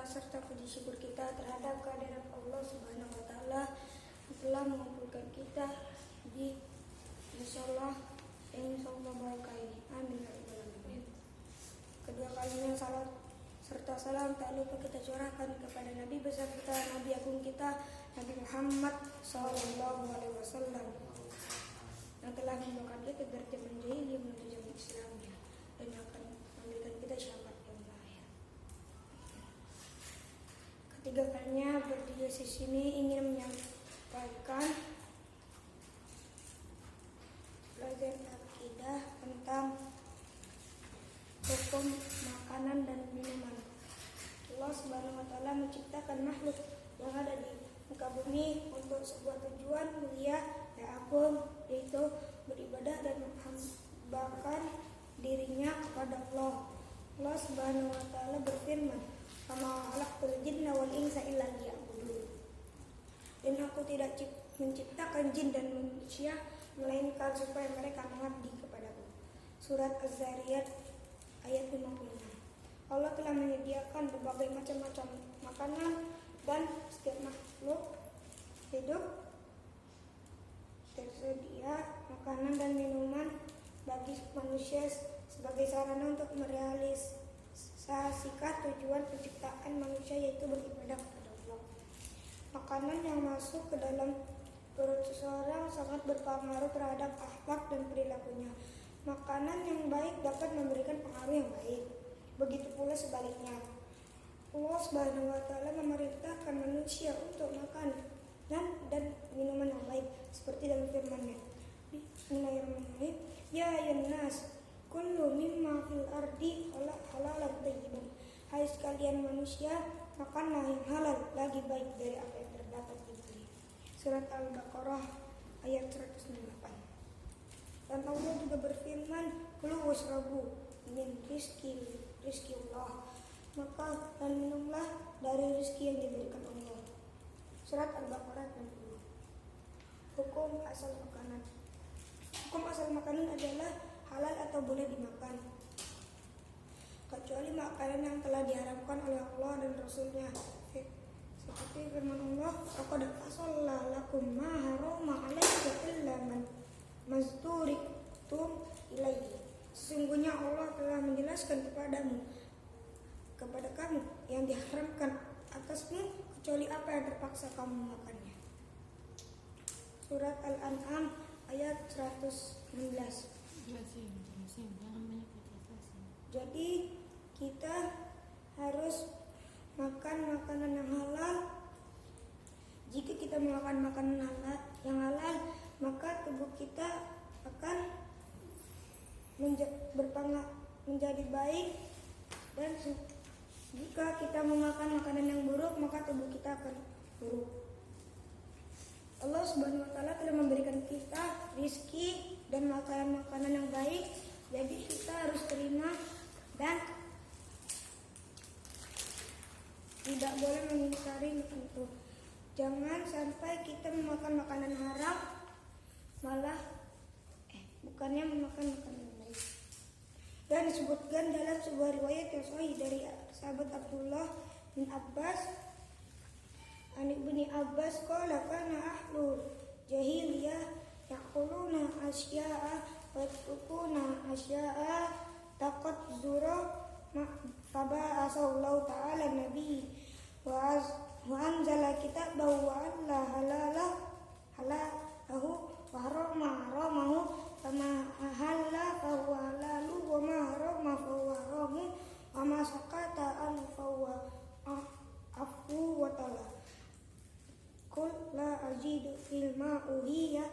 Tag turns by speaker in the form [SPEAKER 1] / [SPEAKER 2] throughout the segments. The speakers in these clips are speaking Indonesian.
[SPEAKER 1] serta puji syukur kita terhadap kehadiran Allah Subhanahu wa taala yang telah mengumpulkan kita di mushola yang insyaallah barakah ini. Amin ya rabbal alamin. Kedua kalinya salat serta salam tak lupa kita curahkan kepada Nabi besar kita, Nabi agung kita, Nabi Muhammad sallallahu alaihi wasallam yang telah membawakan kita dari zaman jahiliyah menuju zaman Islamnya dan yang akan memberikan kita syafaat yang lahir. Ketiga kalinya berdiri di sini ingin menyampaikan pelajaran akidah tentang hukum makanan dan minuman. Allah Subhanahu wa taala menciptakan makhluk yang ada di muka bumi untuk sebuah tujuan mulia dan agung, yaitu beribadah dan menghambakan dirinya kepada Allah. Allah Subhanahu wa taala berfirman, "Kama khalaqtul jinna wal insa illa liya'budun." Dan aku tidak menciptakan jin dan manusia melainkan supaya mereka mengabdi kepadaku. Surat Az-Zariyat ayat 56. Allah telah menyediakan berbagai macam-macam makanan dan setiap makhluk hidup tersedia makanan dan minuman bagi manusia sebagai sarana untuk merealisasikan tujuan penciptaan manusia, yaitu beribadah kepada Allah. Makanan yang masuk ke dalam perut seseorang sangat berpengaruh terhadap akhlak dan perilakunya. Makanan yang baik dapat memberikan pengaruh yang baik. Begitu pula sebaliknya. Allah Subhanahu wa taala memerintahkan manusia untuk makan dan minuman yang baik seperti dalam firman-Nya. Bismillahirrahmanirrahim. Ya ayyuhan nas, kullu mimma fil ardi halalan thayyiban. Hai sekalian manusia, makanlah yang halal lagi baik dari apa yang terdapat di bumi. Surat Al-Baqarah ayat 198. Dan Allah juga berfirman, "Kulu washrabu min rizki Allah." Maka dan minumlah dari rezeki yang diberikan Allah. Surat Al-Baqarah 60. Hukum asal makanan. Hukum asal makanan adalah halal atau boleh dimakan, kecuali makanan yang telah diharamkan oleh Allah dan Rasulnya. Seperti firman Allah, "Laqad fasalla lakum ma harama 'alaikum illa man mazturitum ilaihi." Sesungguhnya Allah telah menjelaskan kepada kamu yang diharamkan atasmu kecuali apa yang terpaksa kamu makannya. Surat Al-An'am ayat 116. Jadi kita harus makan makanan yang halal. Jika kita makan makanan yang halal, maka tubuh kita akan menjadi baik, dan jika kita memakan makanan yang buruk, maka tubuh kita akan buruk. Allah Subhanahu wa taala telah memberikan kita rizki dan makanan yang baik, jadi kita harus terima dan tidak boleh mengingkari itu. Jangan sampai kita memakan makanan haram, malah bukannya memakan makanan yang baik. Dan disebutkan dalam sebuah riwayat yang sahih dari sahabat Abdullah bin Abbas, Ibni Abbas qala kana ahlul jahiliyah yaquluna asya'a wa yatrukuna asya'a taqat zura faba asallahu ta'ala nabi wa anzala kitabahu wa alla halalahu wa haramahu kama ahalla fa huwa halalu wa ma harama fa huwa haramu wa ma sakata an fa huwa afu wa ta'ala. Qul la ajidu fil ma'uhiya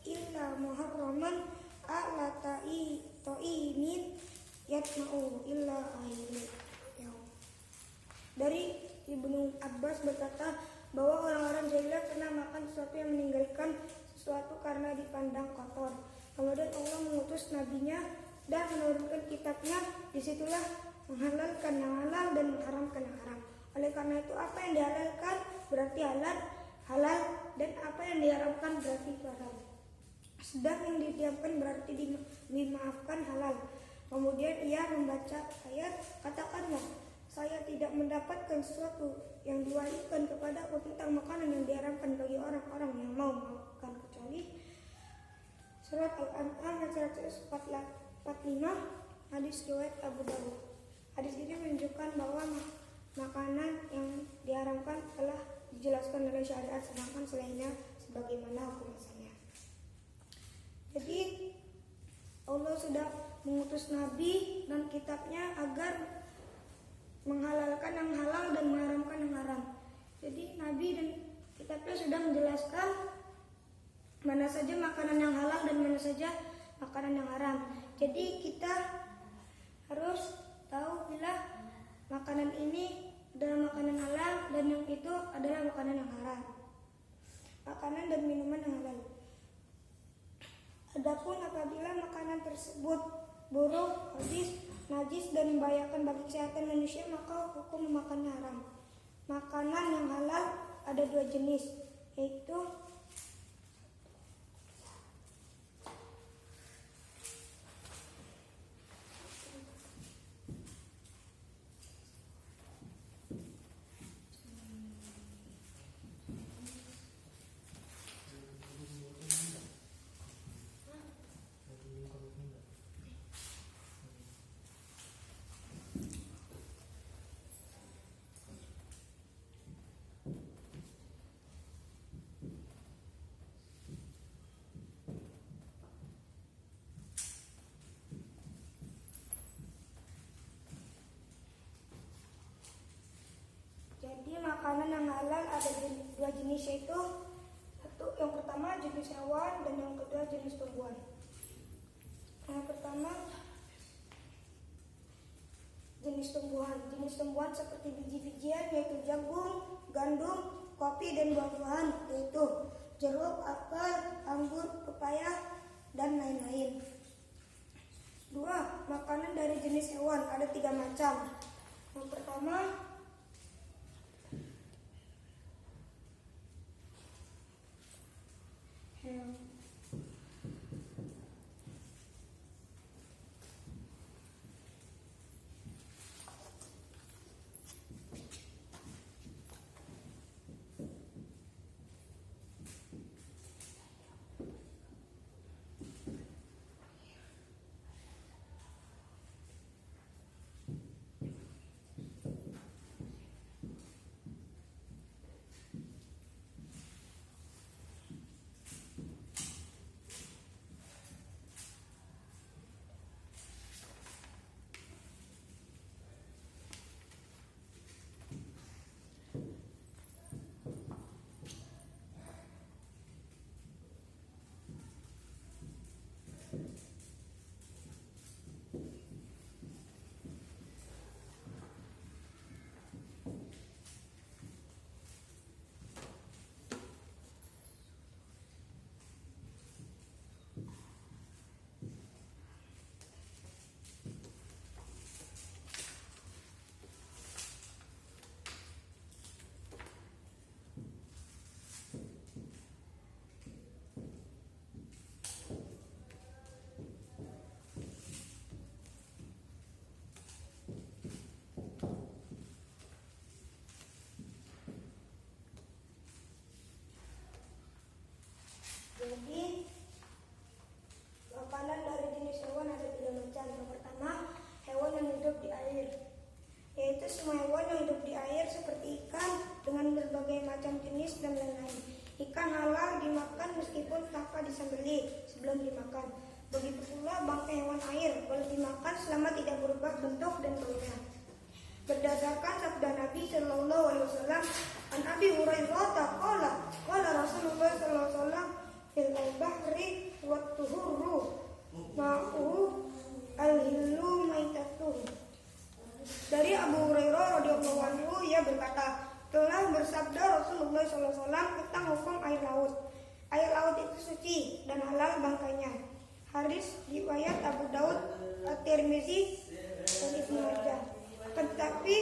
[SPEAKER 1] illa muharraman ala ta'imin yatma'u illa ahli. Dari Ibnu Abbas berkata bahwa orang-orang jahiliyah pernah makan sesuatu yang meninggalkan sesuatu karena dipandang kotor. Kemudian Allah mengutus nabinya dan menurunkan kitabnya. Disitulah menghalalkan yang halal dan mengharamkan yang haram. Oleh karena itu, apa yang dihalalkan berarti halal, dan apa yang diharamkan berarti haram. Sedang yang didiamkan berarti dimaafkan halal. Kemudian ia membaca ayat, katakanlah, saya tidak mendapatkan sesuatu yang diwahyukan kepadaku tentang makanan yang diharamkan bagi orang-orang yang mau makan kecuali surat Al-An'am ayat 145, hadis riwayat Abu Dawud. Hadis ini menunjukkan bahwa makanan yang diharamkan telah dijelaskan oleh syariat, sedangkan selainnya sebagaimana hukum asalnya. Jadi Allah sudah mengutus Nabi dan kitabnya agar menghalalkan yang halal dan mengharamkan yang haram. Jadi Nabi dan kitabnya sudah menjelaskan mana saja makanan yang halal dan mana saja makanan yang haram. Jadi kita harus tahu bila makanan ini adalah makanan halal dan yang itu adalah makanan yang haram. Makanan dan minuman yang halal. Adapun apabila makanan tersebut buruk, habis, najis dan membahayakan bagi kesehatan manusia, maka hukum memakannya haram. Makanan yang halal ada 2 jenis, yaitu jadi makanan yang halal ada 2 jenis, yaitu yang pertama jenis hewan dan yang kedua jenis tumbuhan. Yang pertama jenis tumbuhan. Jenis tumbuhan seperti biji-bijian yaitu jagung, gandum, kopi dan buah-buahan yaitu jeruk, apel, anggur, pepaya dan lain-lain. 2. Makanan dari jenis hewan ada 3 macam. Yang pertama Jadi makanan dari jenis hewan ada 3 macam. Yang pertama, hewan yang hidup di air, yaitu semua hewan yang hidup di air seperti ikan dengan berbagai macam jenis dan lain-lain. Ikan halal dimakan meskipun tanpa disembelih sebelum dimakan. Begitu pula bangkai hewan air boleh dimakan selama tidak berubah bentuk dan baunya. Berdasarkan sabda Nabi Shallallahu Alaihi Wasallam, an Abi Hurairah qala qala Rasulullah Sallallahu Alaihi Wasallam fil bahri wa tuhuru ma'u al-hillu maitatuhu. Dari Abu Hurairah radhiyallahu anhu, ia berkata, telah bersabda Rasulullah Sallallahu Alaihi Wasallam tentang hukum air laut. Air laut itu suci dan halal bangkainya. Hadis riwayat Abu Daud, At-Tirmizi dan Ibnu Majah. Tetapi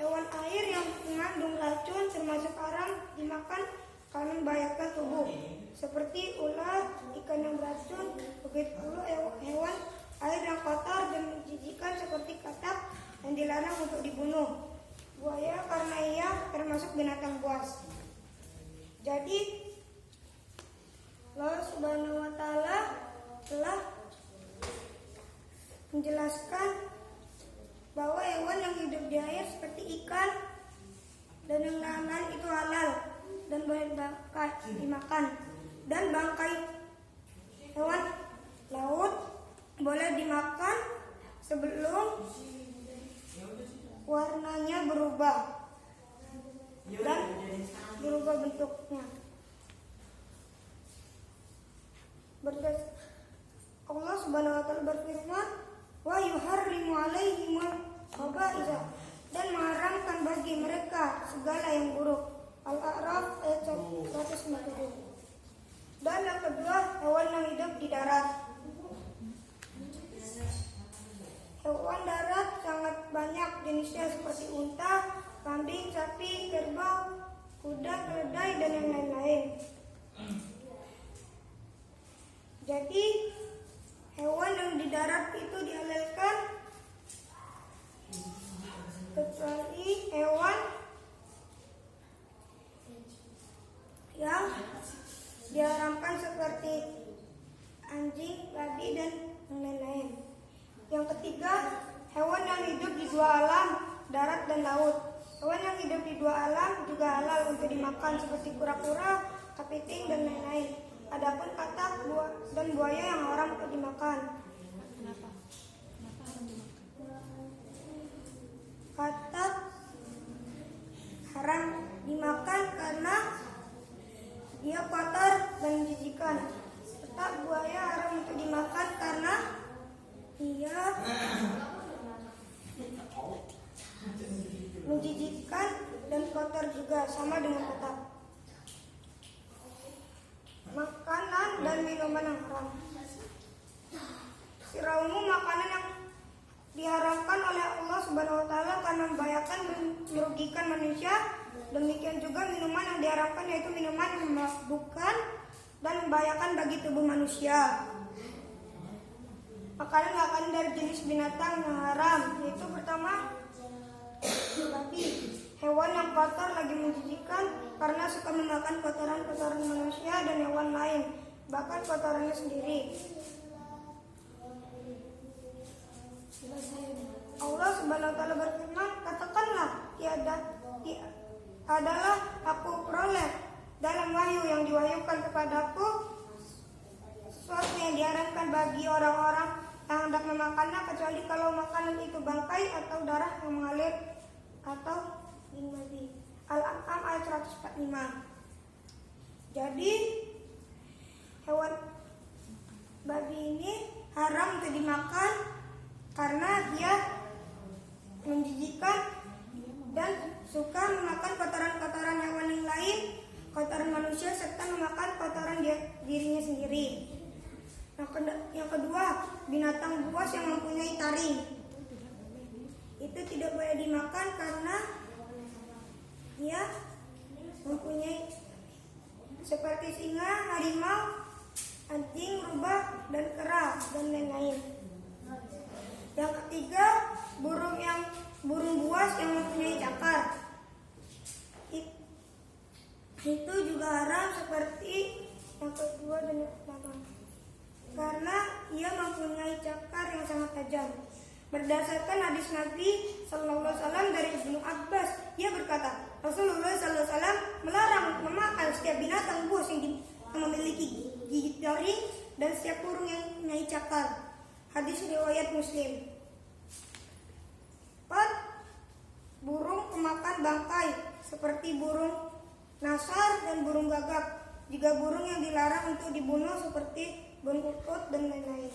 [SPEAKER 1] hewan air yang mengandung racun termasuk haram dimakan karena membahayakan tubuh, seperti ular, ikan yang beracun. Begitu pula hewan air yang kotor dan menjijikan seperti katak yang dilarang untuk dibunuh. buaya karena ia termasuk binatang buas. Jadi Allah Subhanahu wa Ta'ala telah menjelaskan bahwa hewan yang hidup di air seperti ikan dan yang lain-lain itu halal dan boleh dimakan, dan bangkai hewan laut boleh dimakan sebelum warnanya berubah dan berubah bentuknya. Allah Subhanahu wa Ta'ala berfirman, wa yuharrimu alaihimul khaba'itha, dan mengharamkan bagi mereka segala yang buruk. Al-A'raf ayat 197. Dan yang kedua, hewan yang hidup di darat. Hewan darat sangat banyak jenisnya seperti unta, kambing, sapi, kerbau, kuda, keledai, dan yang lain-lain. Jadi hewan yang di darat itu dihalalkan kecuali hewan yang diharamkan seperti anjing, babi, dan lain-lain. Yang ketiga, hewan yang hidup di dua alam, darat dan laut. Hewan yang hidup di dua alam juga halal untuk dimakan seperti kura-kura, kepiting, dan lain-lain. Adapun katak dan buaya yang haram untuk dimakan.
[SPEAKER 2] Kenapa haram dimakan?
[SPEAKER 1] Katak haram dimakan karena dia kotor dan menjijikan. Katak buaya haram untuk dimakan karena dia menjijikkan dan kotor juga, sama dengan katak. Makanan dan minuman yang haram. Secara umum, makanan yang diharamkan oleh Allah Subhanahu wa Ta'ala karena membahayakan dan merugikan manusia. Demikian juga minuman yang diharamkan, yaitu minuman yang memabukkan dan membahayakan bagi tubuh manusia. Makanan dari jenis binatang yang haram, yaitu pertama, babi, hewan yang kotor lagi menjijikan karena suka memakan kotoran-kotoran manusia dan hewan lain, bahkan kotorannya sendiri. Allah Subhanahu wa Ta'ala berfirman, katakanlah adalah aku peroleh dalam wahyu yang diwahyukan kepadaku sesuatu yang diharamkan bagi orang-orang yang hendak memakannya, kecuali kalau makanan itu bangkai atau darah yang mengalir atau babi. Al-An'am ayat 145. Jadi hewan babi ini haram untuk dimakan karena dia menjijikan dan suka memakan kotoran-kotoran hewan yang lain, kotoran manusia, serta memakan kotoran dirinya sendiri. Yang kedua, binatang buas yang mempunyai taring. Itu tidak boleh dimakan karena dia mempunyai seperti singa, harimau, anjing, rubah, dan kera, dan lain-lain. Yang ketiga, burung buas yang mempunyai cakar. Itu juga haram seperti yang kedua dan yang pertama, karena ia mempunyai cakar yang sangat tajam. Berdasarkan hadis Nabi Sallallahu Alaihi Wasallam dari Ibnu Abbas, ia berkata, Rasulullah Sallallahu Alaihi Wasallam melarang memakan setiap binatang buas yang memiliki gigi taring dan setiap burung yang mempunyai cakar. Hadis riwayat Muslim. 4. Burung pemakan bangkai seperti burung nasar dan burung gagak. Juga burung yang dilarang untuk dibunuh seperti burung kukut dan lain-lain.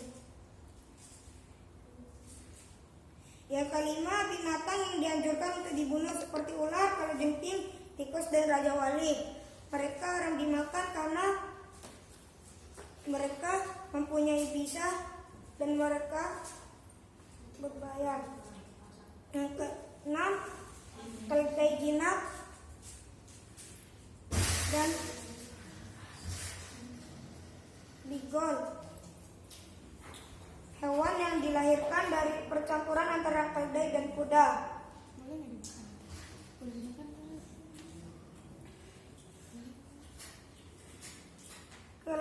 [SPEAKER 1] Yang kelima, binatang yang dianjurkan untuk dibunuh seperti ular, kalajengking, tikus, dan raja wali. Mereka haram dimakan karena mereka mempunyai bisa dan mereka berbahaya. Yang keenam, keledai jinak dan bigol, hewan yang dilahirkan dari percampuran antara keledai dan kuda.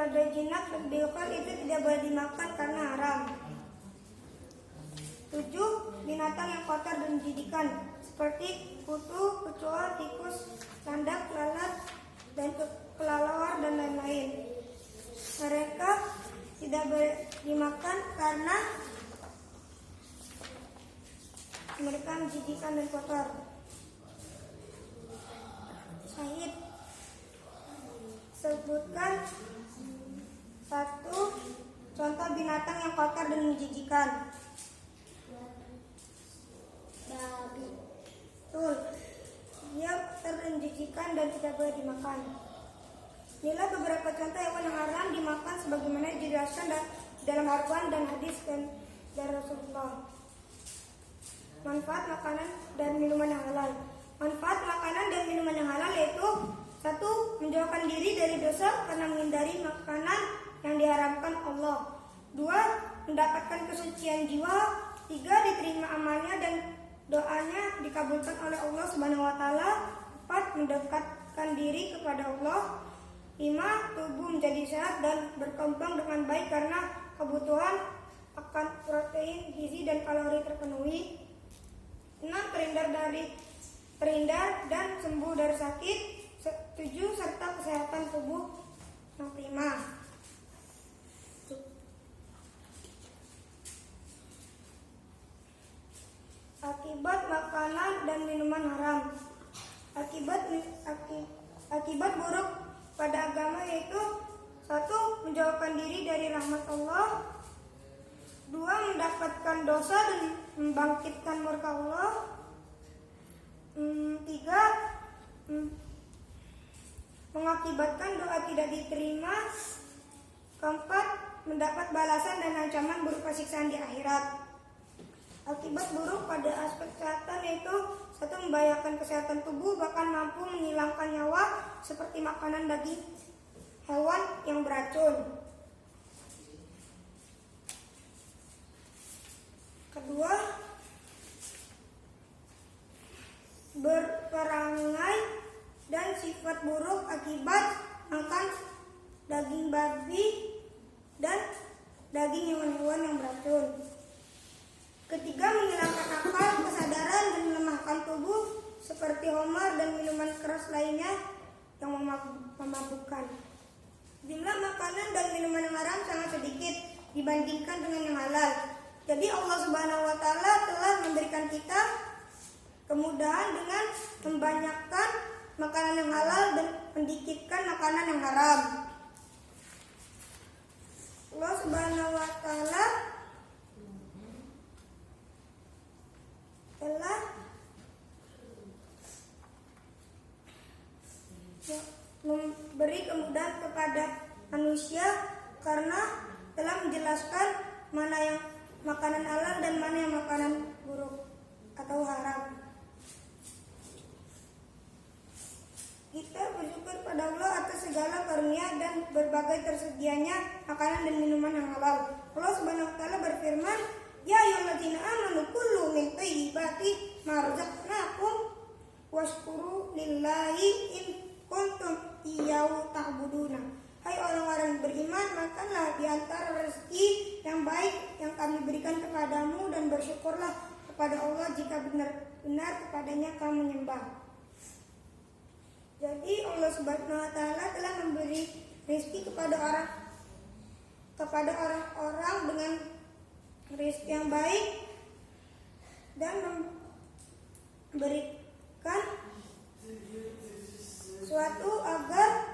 [SPEAKER 1] daripada jinak dan biokel itu tidak boleh dimakan karena haram. 7. Binatang yang kotor dan menjijikan seperti kutu, kecoa, tikus, landak, lalat, dan kelelawar dan lain-lain. Mereka tidak boleh dimakan karena mereka menjijikan dan kotor. Syahid, sebutkan 1 contoh binatang yang kotor dan menjijikan.
[SPEAKER 3] Babi.
[SPEAKER 1] Betul. Dia kotor dan menjijikan dan tidak boleh dimakan. Inilah beberapa contoh hewan yang haram dimakan sebagaimana dijelaskan dalam Al-Quran dan hadis dan dari Rasulullah. Manfaat makanan dan minuman yang halal. Manfaat makanan dan minuman yang halal yaitu 1. Menjauhkan diri dari dosa karena menghindari makanan yang diharamkan Allah. 2. Mendapatkan kesucian jiwa. 3. Diterima amalnya dan doanya dikabulkan oleh Allah Subhanahu wa taala. 4. Mendekatkan diri kepada Allah. 5. Tubuh menjadi sehat dan berkembang dengan baik karena kebutuhan akan protein, gizi, dan kalori terpenuhi. 6. Terhindar dan sembuh dari sakit. 7. Serta kesehatan tubuh yang prima. Akibat makanan dan minuman haram. Akibat buruk pada agama yaitu 1. Menjauhkan diri dari rahmat Allah. 2. Mendapatkan dosa dan membangkitkan murka Allah. 3. Mengakibatkan doa tidak diterima. 4. Mendapat balasan dan ancaman berupa siksaan di akhirat. Akibat buruk pada aspek kesehatan yaitu 1. Membahayakan kesehatan tubuh bahkan mampu menghilangkan nyawa seperti makanan daging hewan yang beracun. Kedua, berperangai dan sifat buruk akibat makan daging babi dan daging hewan-hewan yang beracun. Ketiga, menghilangkan akal, kesadaran, dan melemahkan tubuh seperti homer dan minuman keras lainnya yang memabukkan. Jumlah makanan dan minuman yang haram sangat sedikit dibandingkan dengan yang halal. Jadi Allah Subhanahu wa taala telah memberikan kita kemudahan dengan membanyakkan makanan yang halal dan mendikitkan makanan yang haram. Allah Subhanahu wa taala telah memberi kemudahan kepada manusia karena telah menjelaskan mana yang makanan halal dan mana yang makanan buruk atau haram. Kita bersyukur pada Allah atas segala karunia dan berbagai tersedianya makanan dan minuman yang halal. Allah Subhanahu wa taala berfirman, "Ya ayyuhalladzina amanu kullu min thayyibati ma razaqnakum washkuru lillahi in kuntum iyyahu ta'buduna." Hai orang-orang yang beriman, makanlah di antara rezeki yang baik yang kami berikan kepadamu dan bersyukurlah kepada Allah jika benar-benar kepadanya kamu menyembah. Jadi Allah Subhanahu wa taala telah memberi rezeki kepada orang-orang dengan rezeki yang baik dan memberikan suatu agar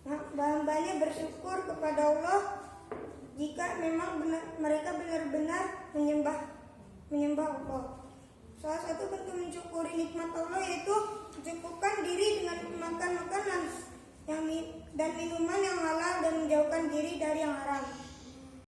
[SPEAKER 1] hamba-hambanya bersyukur kepada Allah jika memang mereka benar-benar menyembah Allah. Salah satu bentuk mensyukuri nikmat Allah yaitu mencukupkan diri dengan makan makanan dan minuman yang halal dan menjauhkan diri dari yang haram.